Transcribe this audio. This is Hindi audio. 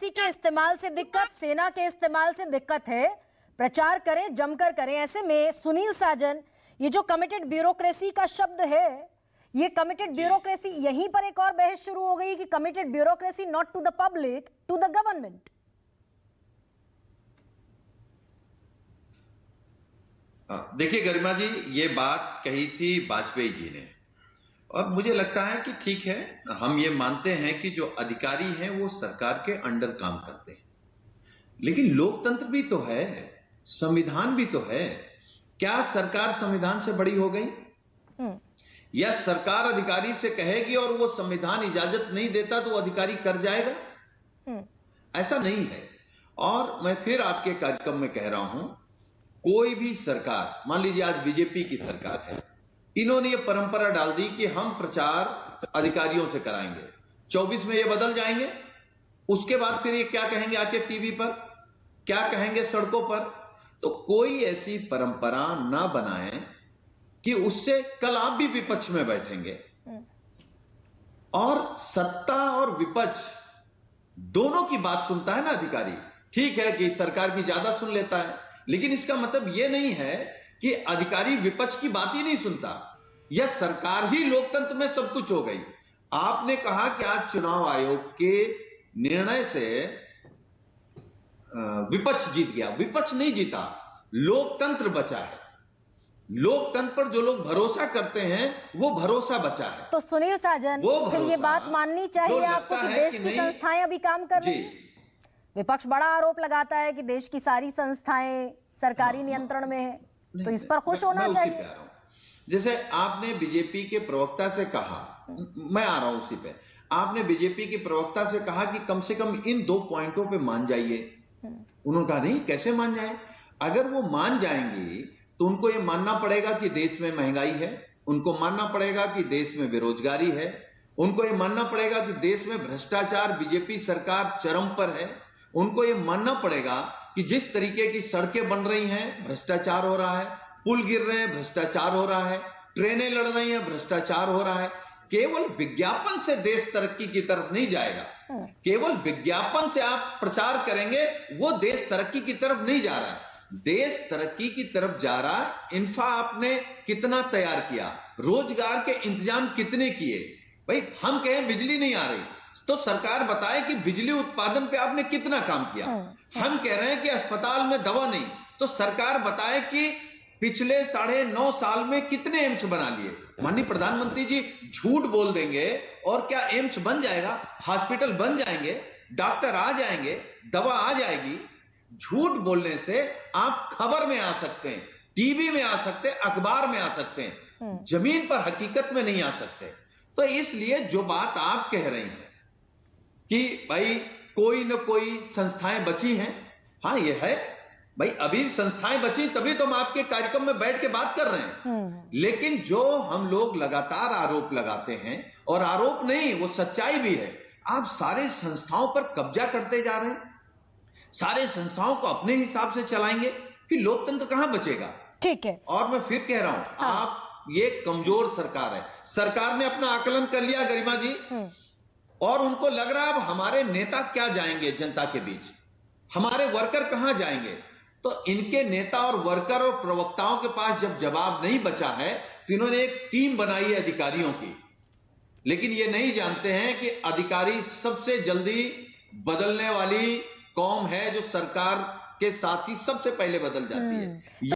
ब्यूरोक्रेसी के इस्तेमाल से दिक्कत, सेना के इस्तेमाल से दिक्कत है। प्रचार करें, जमकर करें। ऐसे में सुनील साजन, ये जो कमिटेड ब्यूरोक्रेसी का शब्द है, ये कमिटेड ब्यूरोक्रेसी, यहीं पर एक और बहस शुरू हो गई कि committed bureaucracy not to the public, to the government. देखिए गरिमा जी, ये बात कही थी वाजपेयी जी ने, और मुझे लगता है कि ठीक है, हम ये मानते हैं कि जो अधिकारी हैं वो सरकार के अंडर काम करते हैं, लेकिन लोकतंत्र भी तो है, संविधान भी तो है। क्या सरकार संविधान से बड़ी हो गई? या सरकार अधिकारी से कहेगी और वो संविधान इजाजत नहीं देता तो वो अधिकारी कर जाएगा? ऐसा नहीं है। और मैं फिर आपके कार्यक्रम में कह रहा हूं, कोई भी सरकार, मान लीजिए आज बीजेपी की सरकार है, इन्होंने ये परंपरा डाल दी कि हम प्रचार अधिकारियों से कराएंगे, 24 में ये बदल जाएंगे, उसके बाद फिर ये क्या कहेंगे आके टीवी पर, क्या कहेंगे सड़कों पर। तो कोई ऐसी परंपरा ना बनाएं कि उससे कल आप भी विपक्ष में बैठेंगे। और सत्ता और विपक्ष दोनों की बात सुनता है ना अधिकारी। ठीक है कि सरकार की ज्यादा सुन लेता है, लेकिन इसका मतलब यह नहीं है कि अधिकारी विपक्ष की बात ही नहीं सुनता, या सरकार ही लोकतंत्र में सब कुछ हो गई। आपने कहा कि आज चुनाव आयोग के निर्णय से विपक्ष जीत गया। विपक्ष नहीं जीता, लोकतंत्र बचा है। लोकतंत्र पर जो लोग भरोसा करते हैं वो भरोसा बचा है। तो सुनील साजन, फिर ये बात माननी चाहिए आपको कि देश की संस्थाएं अभी काम कर रही हैं। विपक्ष बड़ा आरोप लगाता है कि देश की सारी संस्थाएं सरकारी नियंत्रण में है, तो इस पर खुश होना चाहिए। जैसे आपने बीजेपी के प्रवक्ता से कहा, मैं आ रहा हूं उसी पे, आपने बीजेपी के प्रवक्ता से कहा कि कम से कम इन 2 पॉइंटों पे मान जाइए। उन्होंने कहा नहीं, कैसे मान जाए? अगर वो मान जाएंगी तो उनको ये मानना पड़ेगा कि देश में महंगाई है, उनको मानना पड़ेगा कि देश में बेरोजगारी है, उनको ये मानना पड़ेगा कि देश में भ्रष्टाचार, बीजेपी सरकार चरम पर है, उनको ये मानना पड़ेगा कि जिस तरीके की सड़कें बन रही हैं भ्रष्टाचार हो रहा है, पुल गिर रहे हैं भ्रष्टाचार हो रहा है, ट्रेनें लड़ रही हैं भ्रष्टाचार हो रहा है। केवल विज्ञापन से देश तरक्की की तरफ नहीं जाएगा। केवल विज्ञापन से आप प्रचार करेंगे वो देश तरक्की की तरफ नहीं जा रहा है। देश तरक्की की तरफ जा रहा है। इंफ्रा आपने कितना तैयार किया, रोजगार के इंतजाम कितने किए? भाई हम कहें बिजली नहीं आ रही तो सरकार बताए कि बिजली उत्पादन पे आपने कितना काम किया। हम कह रहे हैं कि अस्पताल में दवा नहीं, तो सरकार बताए कि पिछले 9.5 साल में कितने एम्स बना लिए। माननीय प्रधानमंत्री जी झूठ बोल देंगे और क्या एम्स बन जाएगा, हॉस्पिटल बन जाएंगे, डॉक्टर आ जाएंगे, दवा आ जाएगी? झूठ बोलने से आप खबर में आ सकते हैं, टीवी में आ सकते हैं, अखबार में आ सकते हैं, जमीन पर हकीकत में नहीं आ सकते। तो इसलिए जो बात आप कह रही हैं कि भाई कोई न कोई संस्थाएं बची हैं, हाँ ये है भाई, अभी संस्थाएं बची तभी तो हम आपके कार्यक्रम में बैठ के बात कर रहे हैं। लेकिन जो हम लोग लगातार आरोप लगाते हैं, और आरोप नहीं वो सच्चाई भी है, आप सारे संस्थाओं पर कब्जा करते जा रहे हैं, सारे संस्थाओं को अपने हिसाब से चलाएंगे कि लोकतंत्र कहां बचेगा? ठीक है। और मैं फिर कह रहा हूं, आप ये कमजोर सरकार है। सरकार ने अपना आकलन कर लिया गरिमा जी, और उनको लग रहा है अब हमारे नेता क्या जाएंगे जनता के बीच, हमारे वर्कर कहां जाएंगे। तो इनके नेता और वर्कर और प्रवक्ताओं के पास जब जवाब नहीं बचा है तो इन्होंने एक टीम बनाई है अधिकारियों की, लेकिन ये नहीं जानते हैं कि अधिकारी सबसे जल्दी बदलने वाली कौम है, जो सरकार के साथ ही सबसे पहले बदल जाती है।